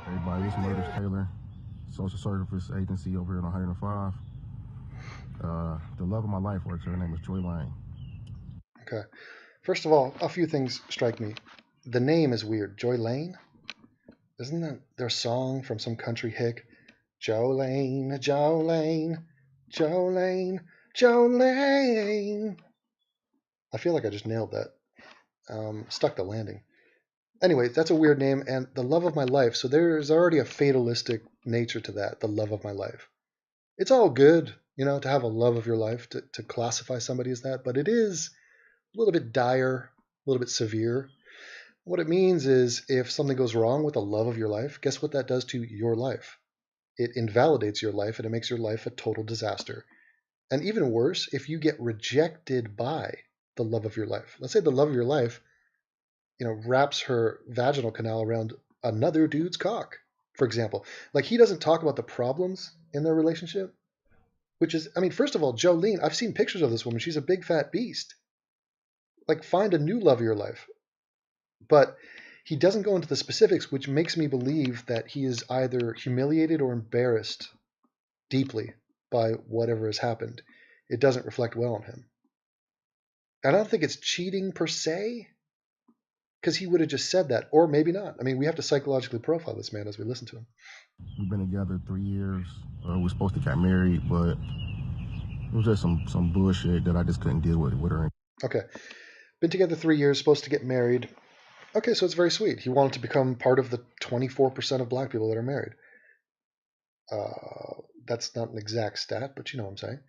Everybody, it's Murders Taylor, social service agency over here on 105. The love of my life works. Her name is Joy Lane. Okay. First of all, a few things strike me. The name is weird. Joy Lane? Isn't that their song from some country hick? Jolene, Jolene, Jolene, Jolene. I feel like I just nailed that. Stuck the landing. Anyway, that's a weird name, and the love of my life. So there's already a fatalistic nature to that, the love of my life. It's all good, to have a love of your life, to classify somebody as that, but it is a little bit dire, a little bit severe. What it means is if something goes wrong with the love of your life, guess what that does to your life? It invalidates your life and it makes your life a total disaster. And even worse, if you get rejected by the love of your life. Let's say the love of your life, wraps her vaginal canal around another dude's cock, for example. Like he doesn't talk about the problems in their relationship, which is, I mean, first of all, Jolene, I've seen pictures of this woman. She's a big fat beast. Like find a new love of your life. But he doesn't go into the specifics, which makes me believe that he is either humiliated or embarrassed deeply by whatever has happened. It doesn't reflect well on him. I don't think it's cheating per se, because he would have just said that, or maybe not. I mean, we have to psychologically profile this man as we listen to him. We've been together 3 years. We're supposed to get married, but it was just some bullshit that I just couldn't deal with her. Okay. Been together 3 years, supposed to get married. Okay, so it's very sweet. He wanted to become part of the 24% of black people that are married. That's not an exact stat, but you know what I'm saying.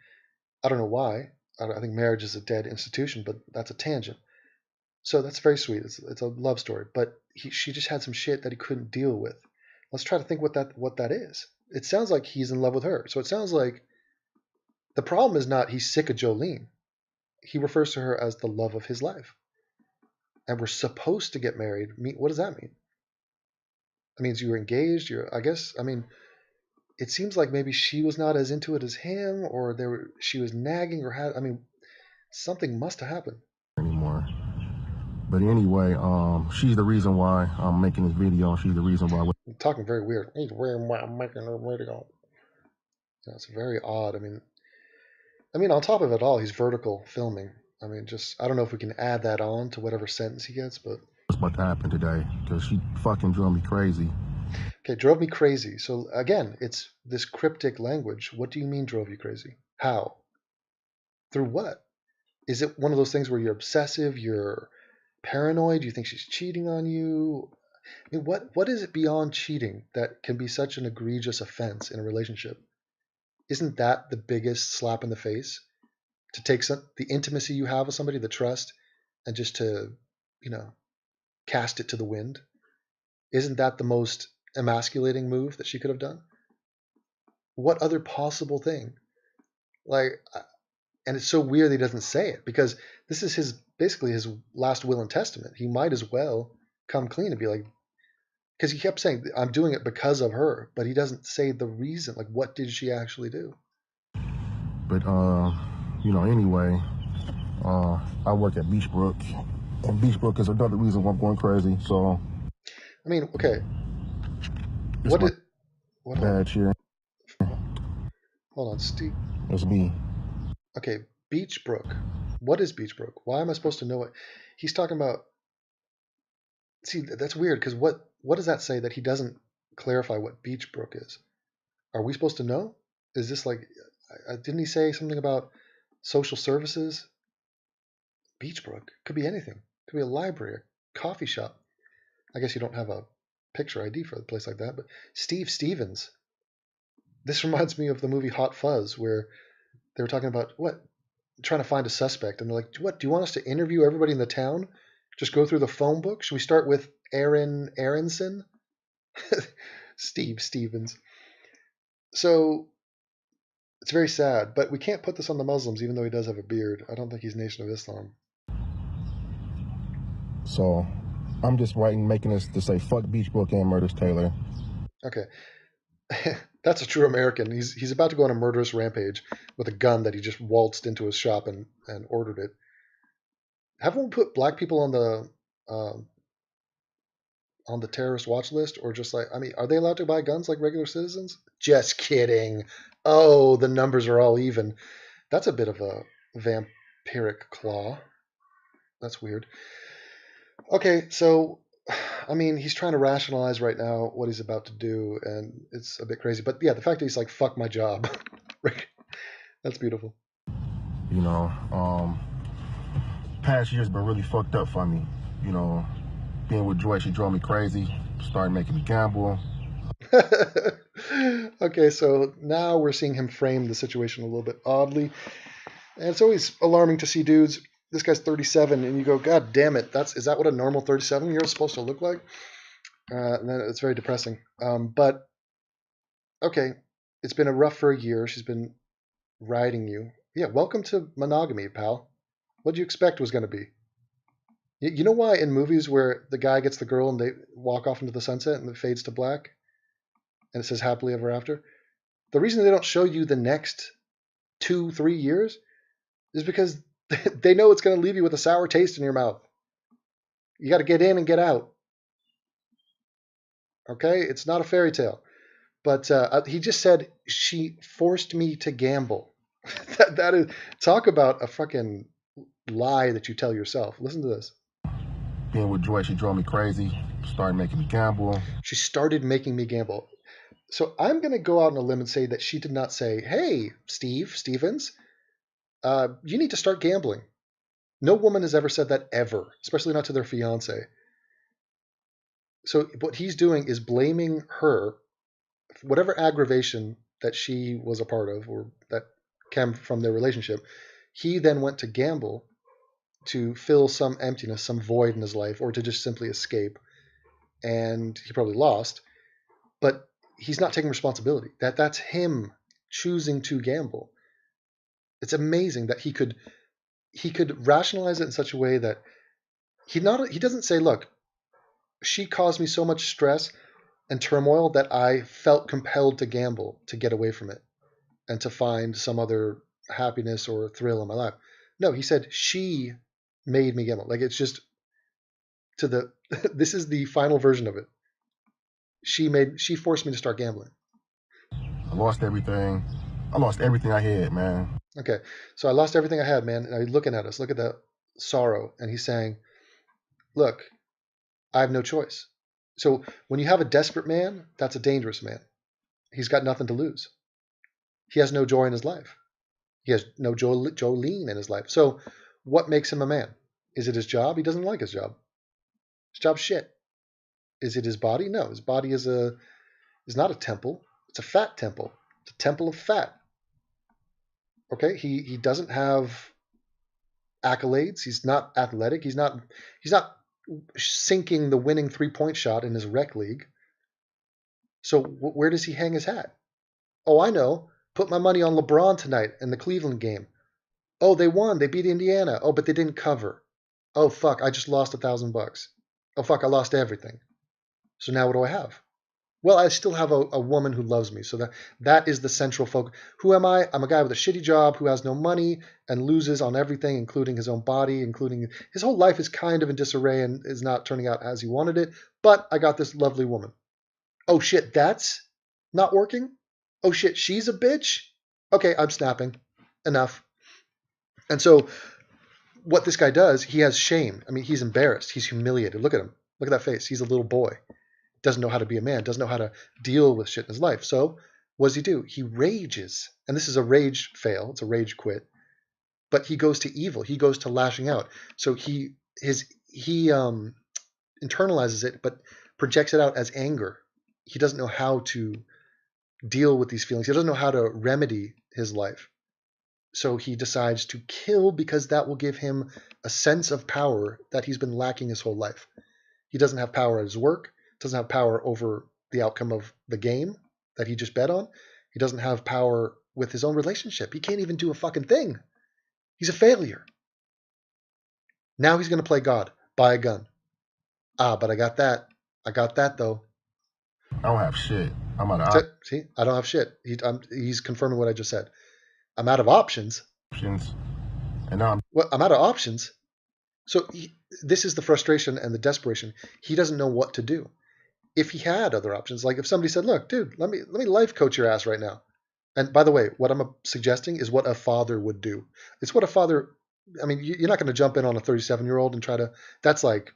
I don't know why. I think marriage is a dead institution, but that's a tangent. So that's very sweet. It's a love story, but she just had some shit that he couldn't deal with. Let's try to think what that is. It sounds like he's in love with her. So it sounds like the problem is not he's sick of Jolene. He refers to her as the love of his life. And we're supposed to get married. What does that mean? That means you were engaged. I guess. I mean, it seems like maybe she was not as into it as him, or she was nagging, or had. I mean, something must have happened. Anymore. But anyway, she's the reason why I'm making this video. She's the reason why. I'm talking very weird. He's the reason why I'm making a video. It's very odd. I mean, on top of it all, he's vertical filming. I mean, just I don't know if we can add that on to whatever sentence he gets, but What's about to happen today? Because she fucking drove me crazy. okay, drove me crazy. So again, it's this cryptic language. What do you mean drove you crazy? How? Through what? Is it one of those things where you're obsessive, you're paranoid, you think she's cheating on you? I mean, what is it beyond cheating that can be such an egregious offense in a relationship? Isn't that the biggest slap in the face? To take the intimacy you have with somebody, the trust, and just to, you know, cast it to the wind? Isn't that the most emasculating move that she could have done? What other possible thing? Like, and it's so weird that he doesn't say it because this is basically his last will and testament. He might as well come clean and be like, because he kept saying, I'm doing it because of her, but he doesn't say the reason. Like, what did she actually do? But anyway, I work at Beachbrook, and Beachbrook is another reason why I'm going crazy. So, I mean, okay, it's my what? bad cheer. Hold on, Steve. It's me. Okay, Beachbrook. What is Beachbrook? Why am I supposed to know it? He's talking about. See, that's weird because what does that say that he doesn't clarify what Beachbrook is? Are we supposed to know? Is this like, didn't he say something about social services? Beachbrook could be anything. Could be a library, a coffee shop. I guess you don't have a picture ID for a place like that, but Steve Stevens. This reminds me of the movie Hot Fuzz, where they were talking about trying to find a suspect, and they're like, "What? Do you want us to interview everybody in the town? Just go through the phone book? Should we start with Aaron Aronson?" Steve Stevens. So it's very sad, but we can't put this on the Muslims, even though he does have a beard. I don't think he's Nation of Islam. So I'm just making this to say fuck Beachbrook and Murders Taylor. Okay. That's a true American. He's about to go on a murderous rampage with a gun that he just waltzed into his shop and ordered it. Haven't we put black people on the on the terrorist watch list, or just like, I mean, are they allowed to buy guns like regular citizens? Just kidding. Oh, the numbers are all even. That's a bit of a vampiric claw. That's weird. Okay, so I mean, he's trying to rationalize right now what he's about to do, and it's a bit crazy. But yeah, the fact that he's like, "Fuck my job," right? That's beautiful. You know, past year's been really fucked up for me. You know, being with Joy, she drove me crazy. Started making me gamble. Okay, so now we're seeing him frame the situation a little bit oddly, and it's always alarming to see dudes. This guy's 37, and you go, "God damn it! Is that what a normal 37-year-old is supposed to look like?" And then it's very depressing. But okay, it's been a rough for a year. She's been riding you. Yeah, welcome to monogamy, pal. What do you expect was going to be? You know why in movies where the guy gets the girl and they walk off into the sunset and it fades to black and it says happily ever after? The reason they don't show you the next 2, 3 years is because they know it's going to leave you with a sour taste in your mouth. You got to get in and get out. Okay? It's not a fairy tale. But he just said, she forced me to gamble. that is, talk about a fucking lie that you tell yourself. Listen to this. Being with Joy, she drove me crazy. Started making me gamble. She started making me gamble. So I'm going to go out on a limb and say that she did not say, "Hey, Stevens, you need to start gambling." No woman has ever said that ever, especially not to their fiance. So what he's doing is blaming her, whatever aggravation that she was a part of or that came from their relationship. He then went to gamble to fill some emptiness, some void in his life, or to just simply escape. And he probably lost, but he's not taking responsibility. That's him choosing to gamble. It's amazing that he could rationalize it in such a way that he doesn't say, "Look, she caused me so much stress and turmoil that I felt compelled to gamble to get away from it and to find some other happiness or thrill in my life." No, he said she made me gamble. Like, it's just to the this is the final version of it. She forced me to start gambling. I lost everything. I lost everything I had, man. Okay, so I lost everything I had, man. And he's looking at us. Look at that sorrow, and he's saying, "Look, I have no choice." So when you have a desperate man, that's a dangerous man. He's got nothing to lose. He has no joy in his life. He has no Jolene in his life. So what makes him a man? Is it his job? He doesn't like his job. His job's shit. Is it his body? No, his body is not a temple. It's a fat temple. It's a temple of fat. Okay, he doesn't have accolades. He's not athletic. He's not sinking the winning 3-point shot in his rec league. So where does he hang his hat? Oh, I know. Put my money on LeBron tonight in the Cleveland game. Oh, they won. They beat Indiana. Oh, but they didn't cover. Oh, fuck. I just lost $1,000. Oh, fuck. I lost everything. So now what do I have? Well, I still have a woman who loves me. So that is the central focus. Who am I? I'm a guy with a shitty job who has no money and loses on everything, including his own body, including his whole life is kind of in disarray and is not turning out as he wanted it. But I got this lovely woman. Oh, shit, that's not working? Oh, shit, she's a bitch? Okay, I'm snapping. Enough. And so what this guy does, he has shame. I mean, he's embarrassed. He's humiliated. Look at him. Look at that face. He's a little boy. Doesn't know how to be a man. Doesn't know how to deal with shit in his life. So what does he do? He rages. And this is a rage fail. It's a rage quit. But he goes to evil. He goes to lashing out. So he internalizes it, but projects it out as anger. He doesn't know how to deal with these feelings. He doesn't know how to remedy his life. So he decides to kill because that will give him a sense of power that he's been lacking his whole life. He doesn't have power at his work, doesn't have power over the outcome of the game that he just bet on. He doesn't have power with his own relationship. He can't even do a fucking thing. He's a failure. Now he's going to play God, buy a gun. Ah, but I got that. I got that, though. I don't have shit. I'm out of See, I don't have shit. He's confirming what I just said. I'm out of options. options. And now Well, I'm out of options. So this is the frustration and the desperation. He doesn't know what to do. If he had other options, like if somebody said, "Look, dude, let me life coach your ass right now." And by the way, what I'm suggesting is what a father would do. It's what a father. I mean, you're not going to jump in on a 37-year-old and try to. That's like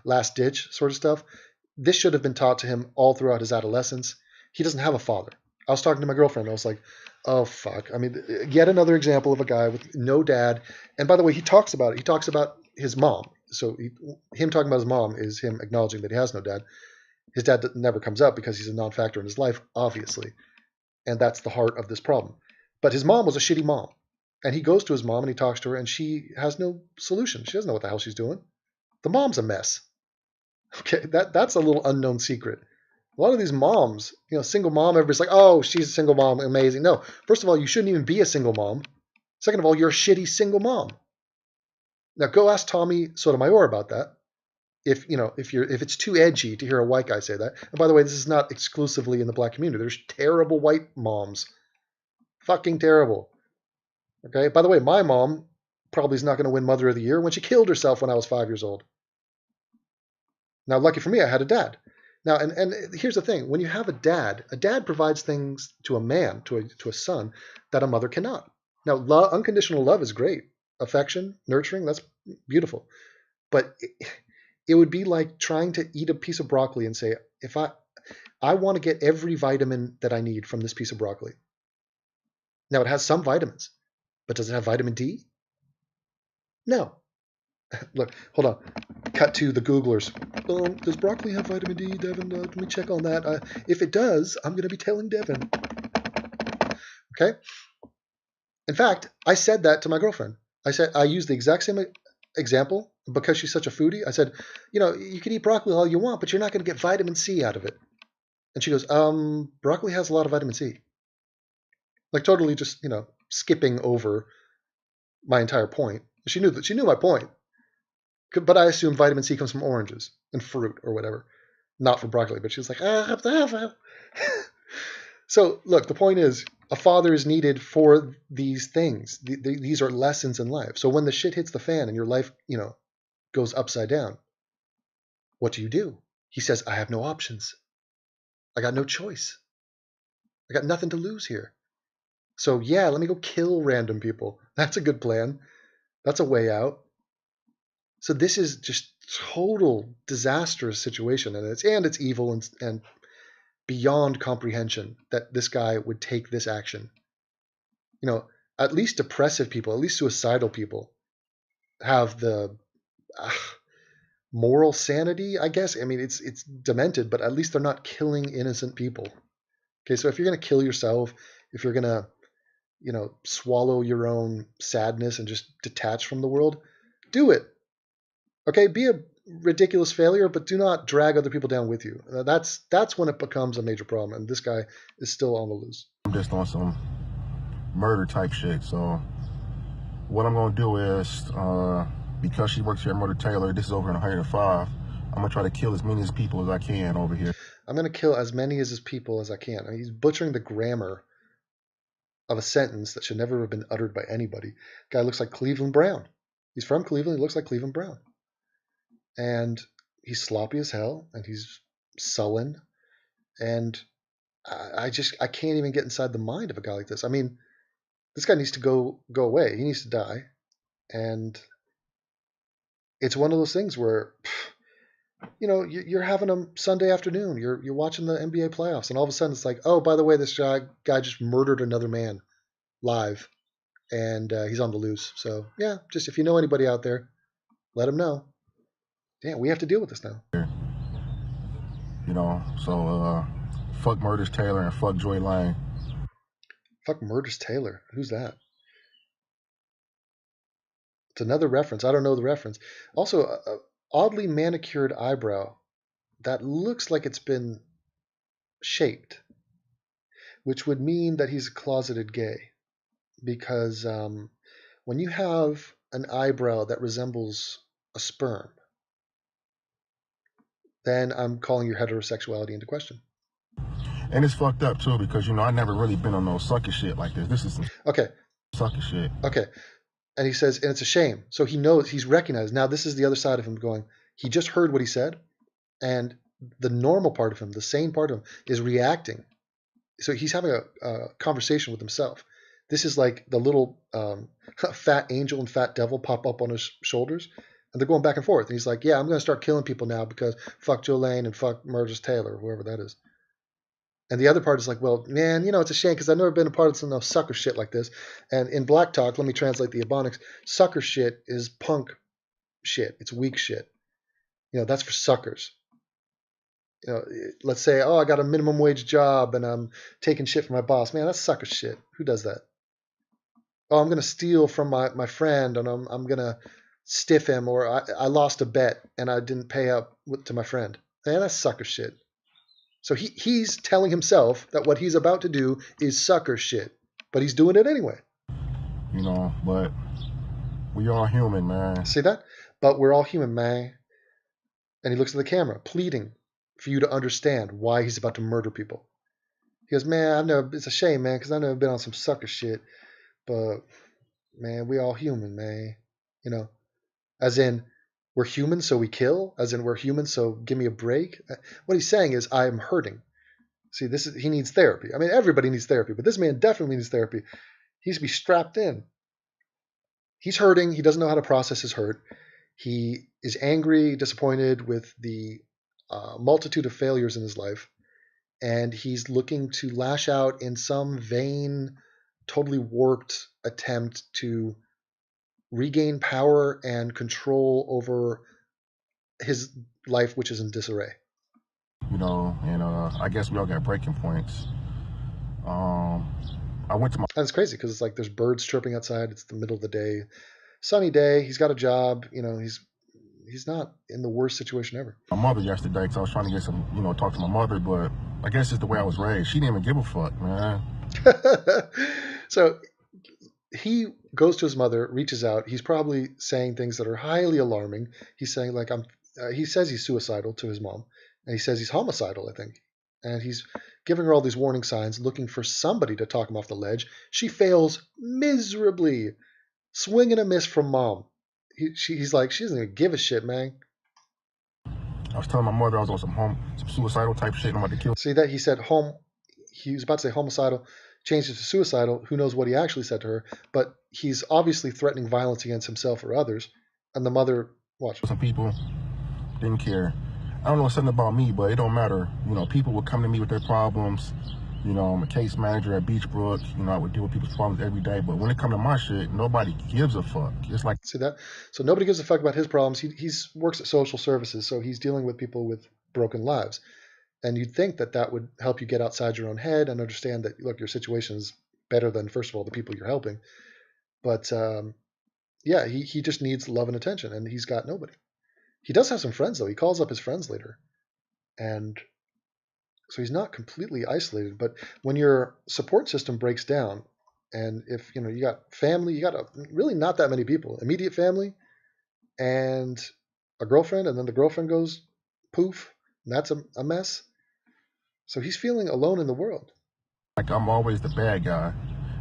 last ditch sort of stuff. This should have been taught to him all throughout his adolescence. He doesn't have a father. I was talking to my girlfriend. I was like, oh, fuck. I mean, yet another example of a guy with no dad. And by the way, he talks about it. He talks about his mom. So him talking about his mom is him acknowledging that he has no dad. His dad never comes up because he's a non-factor in his life, obviously. And that's the heart of this problem. But his mom was a shitty mom. And he goes to his mom and he talks to her, and she has no solution. She doesn't know what the hell she's doing. The mom's a mess. Okay, that's a little unknown secret. A lot of these moms, single mom, everybody's like, oh, she's a single mom, amazing. No, first of all, you shouldn't even be a single mom. Second of all, you're a shitty single mom. Now go ask Tommy Sotomayor about that. If it's too edgy to hear a white guy say that. And by the way, this is not exclusively in the black community. There's terrible white moms. Fucking terrible. Okay? By the way, my mom probably is not going to win Mother of the Year when she killed herself when I was 5 years old. Now, lucky for me, I had a dad. Now, and here's the thing. When you have a dad provides things to a man, to a son, that a mother cannot. Now, unconditional love is great. Affection, nurturing, that's beautiful. But it would be like trying to eat a piece of broccoli and say, if I want to get every vitamin that I need from this piece of broccoli. Now, it has some vitamins, but does it have vitamin D? No. Look, hold on. Cut to the Googlers. Does broccoli have vitamin D, Devon? Let me check on that. If it does, I'm going to be telling Devon. Okay? In fact, I said that to my girlfriend. I used the exact same example because she's such a foodie. I said, you can eat broccoli all you want, but you're not going to get vitamin C out of it. And she goes, broccoli has a lot of vitamin C. Like totally just, skipping over my entire point. She knew my point. But I assume vitamin C comes from oranges and fruit or whatever, not from broccoli. But she was like, So look, the point is, a father is needed for these things. These are lessons in life. So when the shit hits the fan and your life, goes upside down, what do? He says, I have no options. I got no choice. I got nothing to lose here. So yeah, let me go kill random people. That's a good plan. That's a way out. So this is just total disastrous situation, and it's evil and beyond comprehension that this guy would take this action. At least depressive people, at least suicidal people, have the moral sanity, I guess. I mean, it's demented, but at least they're not killing innocent people. Okay, so if you're gonna kill yourself, if you're gonna, swallow your own sadness and just detach from the world, do it. Okay, be a ridiculous failure, but do not drag other people down with you. That's when it becomes a major problem, and this guy is still on the loose. I'm just on some murder type shit. So what I'm gonna do is, because she works here at Murder Taylor, this is over in 105. I'm gonna try to kill as many people as I can over here. I'm gonna kill as many as his people as I can. I mean, he's butchering the grammar of a sentence that should never have been uttered by anybody. Guy looks like Cleveland Brown. He's from Cleveland. He looks like Cleveland Brown. And he's sloppy as hell, and he's sullen, and I can't even get inside the mind of a guy like this. I mean, this guy needs to go away. He needs to die, and it's one of those things where, you're having a Sunday afternoon, you're watching the NBA playoffs, and all of a sudden it's like, oh, by the way, this guy just murdered another man live, and he's on the loose. So yeah, just if you know anybody out there, let him know. Damn, we have to deal with this now. So fuck Murders Taylor and fuck Joy Lane. Fuck Murders Taylor. Who's that? It's another reference. I don't know the reference. Also, a oddly manicured eyebrow that looks like it's been shaped, which would mean that he's a closeted gay. Because when you have an eyebrow that resembles a sperm, then I'm calling your heterosexuality into question. And it's fucked up too, because I never really been on no sucker shit like this. This is some okay sucker shit. Okay. And he says, and it's a shame. So he knows, he's recognized. Now this is the other side of him going, he just heard what he said, and the normal part of him, the sane part of him, is reacting. So he's having a conversation with himself. This is like the little fat angel and fat devil pop up on his shoulders, and they're going back and forth. And he's like, yeah, I'm going to start killing people now because fuck Joe Lane and fuck Murders Taylor, whoever that is. And the other part is like, well, man, it's a shame because I've never been a part of some sucker shit like this. And in Black Talk, let me translate the Ebonics, sucker shit is punk shit. It's weak shit. That's for suckers. Let's say, oh, I got a minimum wage job and I'm taking shit from my boss. Man, that's sucker shit. Who does that? Oh, I'm going to steal from my friend and I'm going to stiff him, or I lost a bet and I didn't pay up to my friend. Man, that's sucker shit. So he's telling himself that what he's about to do is sucker shit, but he's doing it anyway. But we all human, man. See that? But we're all human, man. And he looks at the camera, pleading for you to understand why he's about to murder people. He goes, man, it's a shame, man, because I've never been on some sucker shit, but, man, we all human, man. As in, we're human, so we kill. As in, we're human, so give me a break. What he's saying is, I am hurting. See, he needs therapy. I mean, everybody needs therapy, but this man definitely needs therapy. He needs to be strapped in. He's hurting. He doesn't know how to process his hurt. He is angry, disappointed with the multitude of failures in his life, and he's looking to lash out in some vain, totally warped attempt to regain power and control over his life, which is in disarray. And I guess we all got breaking points. I went to my... And it's crazy because it's like there's birds chirping outside. It's the middle of the day. Sunny day. He's got a job. He's not in the worst situation ever. My mother yesterday, because I was trying to get some, talk to my mother, but I guess it's the way I was raised. She didn't even give a fuck, man. So he goes to his mother, reaches out. He's probably saying things that are highly alarming. He's saying like, he says he's suicidal to his mom, and he says he's homicidal, I think. And he's giving her all these warning signs, looking for somebody to talk him off the ledge. She fails miserably. Swing and a miss from mom. He's like, she doesn't even give a shit, man. I was telling my mother I was on some suicidal type shit and I'm about to kill. See that? He said he was about to say homicidal, changed it to suicidal. Who knows what he actually said to her, but he's obviously threatening violence against himself or others. And the mother, watch. Some people didn't care. I don't know something about me, but it don't matter. People would come to me with their problems. I'm a case manager at Beachbrook. I would deal with people's problems every day. But when it comes to my shit, nobody gives a fuck. It's like... See that? So nobody gives a fuck about his problems. He works at social services, so he's dealing with people with broken lives. And you'd think that would help you get outside your own head and understand that, look, your situation is better than, first of all, the people you're helping. But, yeah, he just needs love and attention, and he's got nobody. He does have some friends, though. He calls up his friends later. And so he's not completely isolated. But when your support system breaks down, and if, you got family, you got really not that many people, immediate family and a girlfriend, and then the girlfriend goes poof, and that's a mess. So he's feeling alone in the world. Like I'm always the bad guy.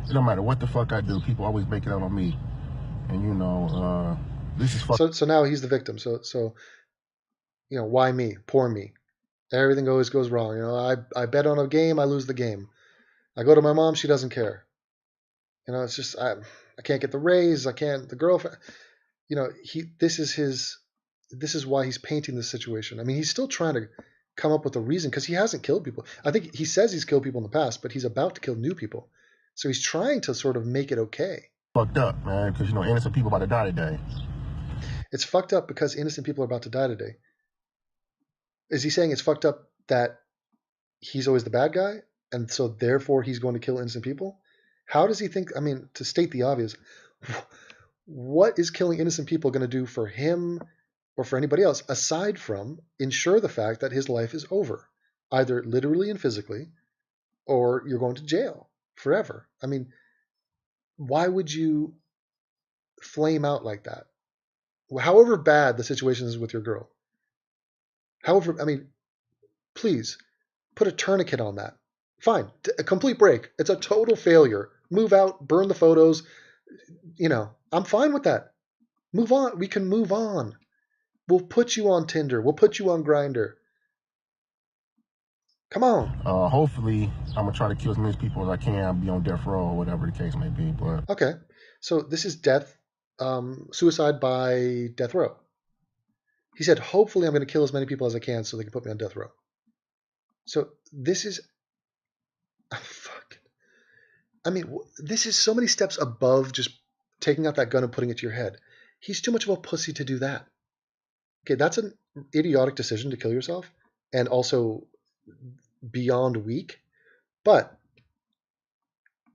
It don't matter what the fuck I do, people always make it out on me. And this is fuck. So now he's the victim. So why me? Poor me. Everything always goes wrong. I bet on a game, I lose the game. I go to my mom, she doesn't care. It's just I can't get the raise, I can't the girlfriend. This is why he's painting this situation. I mean, he's still trying to come up with a reason because he hasn't killed people. I think he says he's killed people in the past, but he's about to kill new people. So he's trying to sort of make it okay. Fucked up, man, because innocent people about to die today. It's fucked up because innocent people are about to die today. Is he saying it's fucked up that he's always the bad guy, and so therefore he's going to kill innocent people? How does he think? I mean, to state the obvious, what is killing innocent people going to do for him or for anybody else, aside from ensure the fact that his life is over, either literally and physically, or you're going to jail forever? I mean, why would you flame out like that? However bad the situation is with your girl. However, I mean, please put a tourniquet on that. Fine, a complete break. It's a total failure. Move out, burn the photos, I'm fine with that. Move on. We can move on. We'll put you on Tinder. We'll put you on Grindr. Come on. Hopefully, I'm gonna try to kill as many people as I can, be on death row or whatever the case may be. But Okay. So this is death, suicide by death row. He said, hopefully I'm going to kill as many people as I can so they can put me on death row. So this is, fuck. I mean, this is so many steps above just taking out that gun and putting it to your head. He's too much of a pussy to do that. Okay, that's an idiotic decision to kill yourself and also beyond weak. But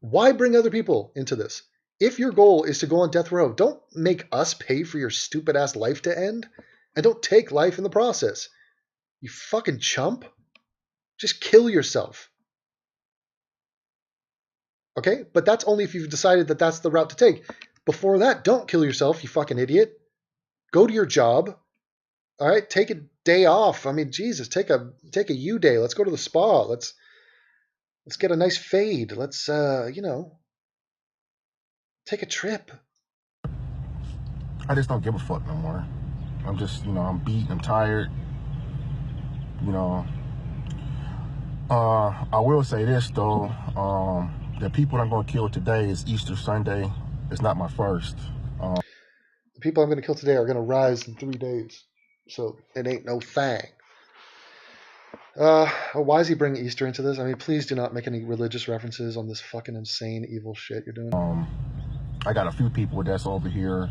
why bring other people into this? If your goal is to go on death row, don't make us pay for your stupid ass life to end, and don't take life in the process. You fucking chump. Just kill yourself. Okay? But that's only if you've decided that that's the route to take. Before that, don't kill yourself, you fucking idiot. Go to your job. All right? Take a day off. I mean, Jesus, take a U day. Let's go to the spa. Let's get a nice fade. Let's take a trip. I just don't give a fuck no more. I'm just, I'm beat, I'm tired. I will say this though, the people I'm gonna kill today is Easter Sunday. It's not my first. The people I'm going to kill today are going to rise in 3 days. So it ain't no thing. Why is he bringing Easter into this? I mean, please do not make any religious references on this fucking insane evil shit you're doing. I got a few people that's over here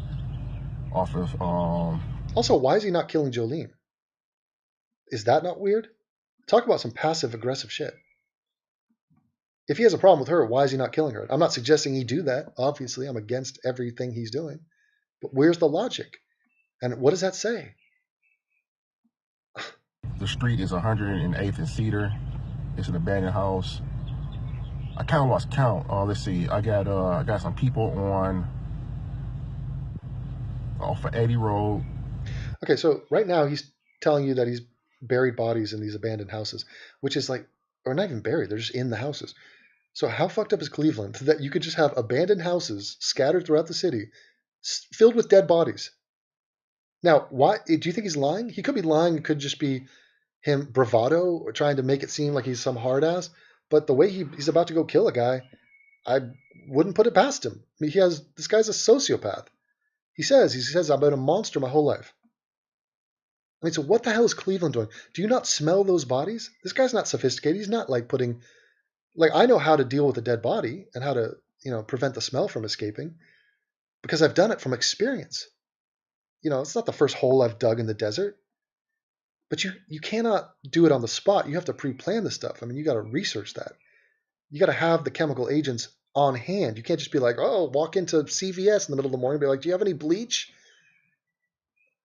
off of. Also, why is he not killing Jolene? Is that not weird? Talk about some passive aggressive shit. If he has a problem with her, why is he not killing her? I'm not suggesting he do that. Obviously, I'm against everything he's doing. But where's the logic? And what does that say? The street is 108th and Cedar. It's an abandoned house. I kind of lost count. Let's see. I got some people on off of 80 Road. Okay, so right now he's telling you that he's buried bodies in these abandoned houses, which is like, or not even buried, they're just in the houses. So how fucked up is Cleveland that you could just have abandoned houses scattered throughout the city filled with dead bodies? Now, why do you think he's lying? He could be lying. It could just be him bravado or trying to make it seem like he's some hard ass. But the way he's about to go kill a guy, I wouldn't put it past him. I mean, this guy's a sociopath. He says, I've been a monster my whole life. I mean, so what the hell is Cleveland doing? Do you not smell those bodies? This guy's not sophisticated. He's not like I know how to deal with a dead body and how to, prevent the smell from escaping because I've done it from experience. It's not the first hole I've dug in the desert. But you cannot do it on the spot. You have to pre-plan this stuff. I mean, you got to research that. You got to have the chemical agents on hand. You can't just be like, oh, walk into CVS in the middle of the morning and be like, do you have any bleach?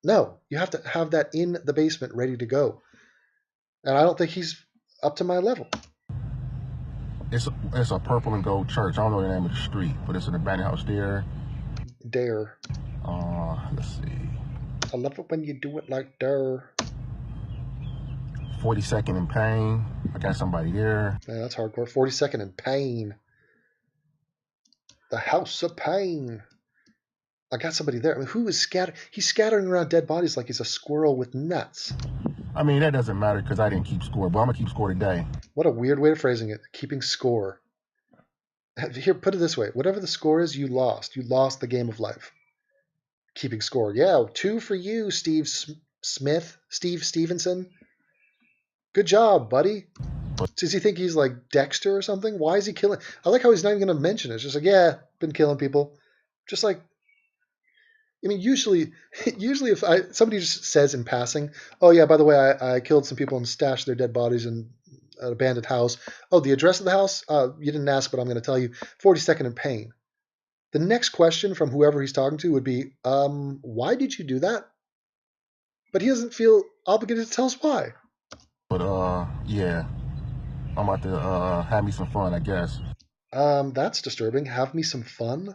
No, you have to have that in the basement ready to go. And I don't think he's up to my level. It's a purple and gold church. I don't know the name of the street, but it's an abandoned house there. Dare. Let's see. I love it when you do it like dare. 42nd in Pain. I got somebody there. Yeah, that's hardcore. 42nd in Pain. The House of Pain. I got somebody there. I mean, who is scattering? He's scattering around dead bodies like he's a squirrel with nuts. I mean, that doesn't matter because I didn't keep score, but I'm going to keep score today. What a weird way of phrasing it. Keeping score. Here, put it this way. Whatever the score is, you lost. You lost the game of life. Keeping score. Yeah, 2 for you, Steve Stevenson. Good job, buddy. Does he think he's like Dexter or something? Why is he killing? I like how he's not even going to mention it. It's just like, yeah, been killing people. Just like, I mean, usually if somebody just says in passing, oh yeah, by the way, I killed some people and stashed their dead bodies in an abandoned house. Oh, the address of the house? You didn't ask, but I'm going to tell you. 42nd in Pain. The next question from whoever he's talking to would be, why did you do that? But he doesn't feel obligated to tell us why. But yeah, I'm about to have me some fun, I guess. That's disturbing. Have me some fun?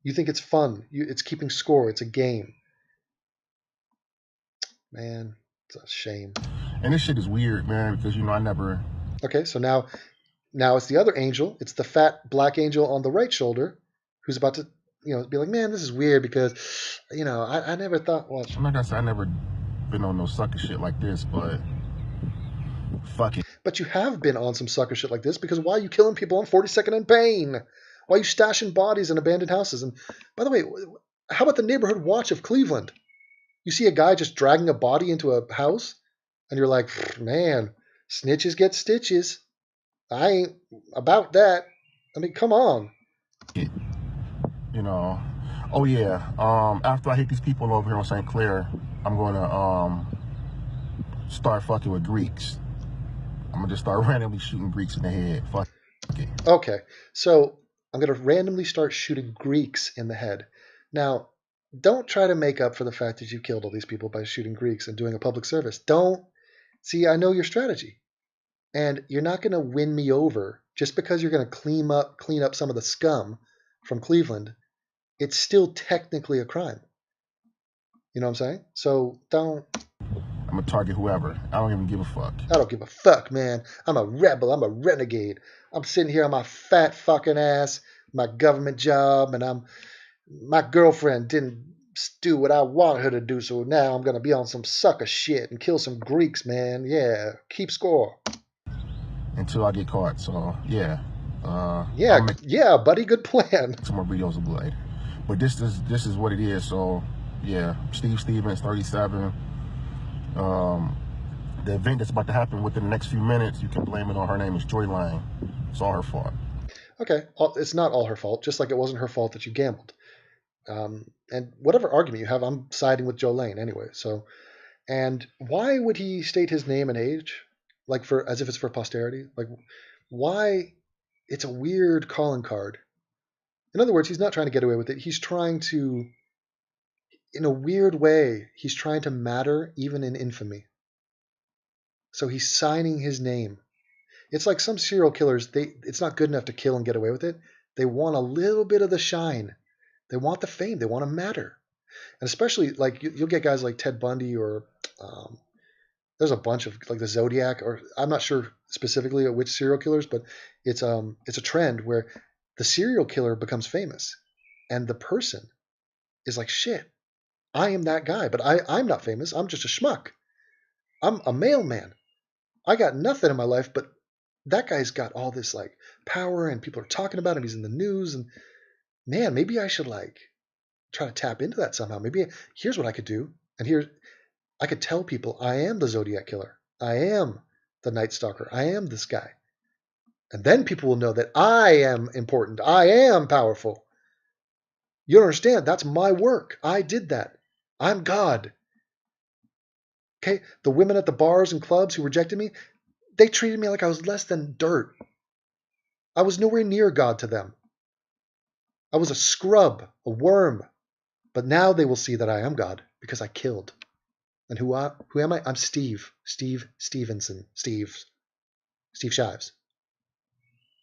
You think it's fun? It's keeping score. It's a game. Man, it's a shame. And this shit is weird, man, because I never. Okay, so now it's the other angel. It's the fat black angel on the right shoulder who's about to be like, man, this is weird because, I never thought. Well, I'm not gonna say I never been on no sucker shit like this, but fuck it. but you have been on some sucker shit like this because why are you killing people on 42nd and Payne? Why are you stashing bodies in abandoned houses? And by the way, how about the neighborhood watch of Cleveland? You see a guy just dragging a body into a house, and you're like, man, snitches get stitches. I ain't about that. I mean, come on. You know. Oh yeah. After I hit these people over here on St. Clair, I'm gonna start fucking with Greeks. I'm gonna just start randomly shooting Greeks in the head. Fuck it. Okay, so I'm going to randomly start shooting Greeks in the head. Now, don't try to make up for the fact that you killed all these people by shooting Greeks and doing a public service. Don't. See, I know your strategy. And you're not going to win me over just because you're going to clean up some of the scum from Cleveland. It's still technically a crime. You know what I'm saying? So don't. I'm gonna target whoever. I don't even give a fuck. I don't give a fuck, man. I'm a rebel. I'm a renegade. I'm sitting here on my fat fucking ass, my government job, and my girlfriend didn't do what I want her to do, so now I'm gonna be on some sucker shit and kill some Greeks, man. Yeah, keep score. Until I get caught. So yeah. Yeah, buddy. Good plan. Some more videos of blood. But this is what it is. So yeah, Steve Stevens, 37. The event that's about to happen within the next few minutes, you can blame it on her name is Joy Lane. It's all her fault. Okay, it's not all her fault, just like it wasn't her fault that you gambled. And whatever argument you have, I'm siding with Joe Lane anyway. So, and why would he state his name and age, like as if it's for posterity? Like, why? It's a weird calling card. In other words, he's not trying to get away with it. He's trying to, in a weird way, he's trying to matter even in infamy. So he's signing his name. It's like some serial killers, it's not good enough to kill and get away with it. They want a little bit of the shine. They want the fame. They want to matter. And especially like you'll get guys like Ted Bundy or there's a bunch of like the Zodiac, or I'm not sure specifically which serial killers, but it's a trend where the serial killer becomes famous and the person is like, shit, I am that guy, but I'm not famous. I'm just a schmuck. I'm a mailman. I got nothing in my life, but that guy's got all this like power and people are talking about him. He's in the news, and man, maybe I should like try to tap into that somehow. Maybe here's what I could do. And here I could tell people I am the Zodiac killer. I am the Night Stalker. I am this guy. And then people will know that I am important. I am powerful. You don't understand. That's my work. I did that. I'm God. Okay? The women at the bars and clubs who rejected me, they treated me like I was less than dirt. I was nowhere near God to them. I was a scrub, a worm. But now they will see that I am God because I killed. And who am I? I'm Steve. Steve Stevenson. Steve Shives.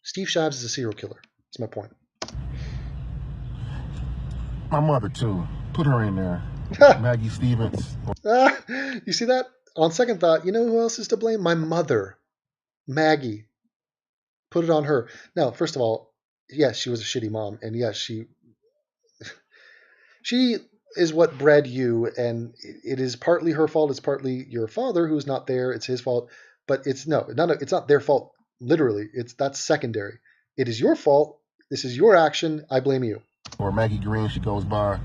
Steve Shives is a serial killer. That's my point. My mother too. Put her in there. Maggie Stevens. You see that? On second thought, you know who else is to blame? My mother, Maggie. Put it on her. Now, first of all, yes, she was a shitty mom, and yes, she is what bred you, and it is partly her fault. It's partly your father who's not there. It's his fault, but it's not their fault. Literally, that's secondary. It is your fault. This is your action. I blame you. Or Maggie Green, she goes by.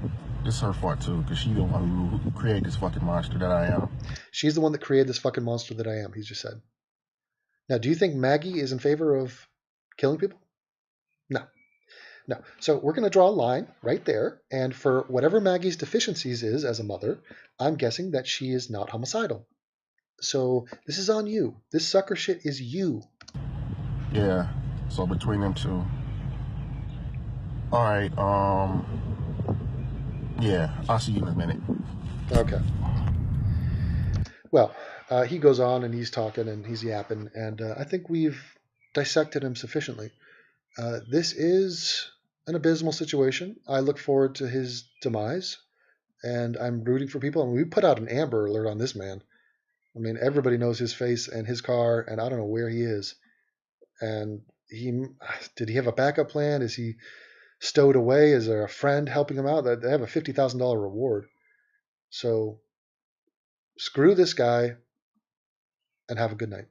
It's her fault too, because she's the one who created this fucking monster that I am. She's the one that created this fucking monster that I am. He just said. Now, do you think Maggie is in favor of killing people? No. No. So we're going to draw a line right there. And for whatever Maggie's deficiencies is as a mother, I'm guessing that she is not homicidal. So this is on you. This sucker shit is you. Yeah. So between them two. All right. Yeah. I'll see you in a minute. Okay. Well, he goes on and he's talking and he's yapping. And I think we've dissected him sufficiently. This is an abysmal situation. I look forward to his demise, and I'm rooting for people. And we put out an Amber Alert on this man. I mean, everybody knows his face and his car, and I don't know where he is. And did he have a backup plan? Is he stowed away? Is there a friend helping him out? They have a $50,000 reward. So screw this guy and have a good night.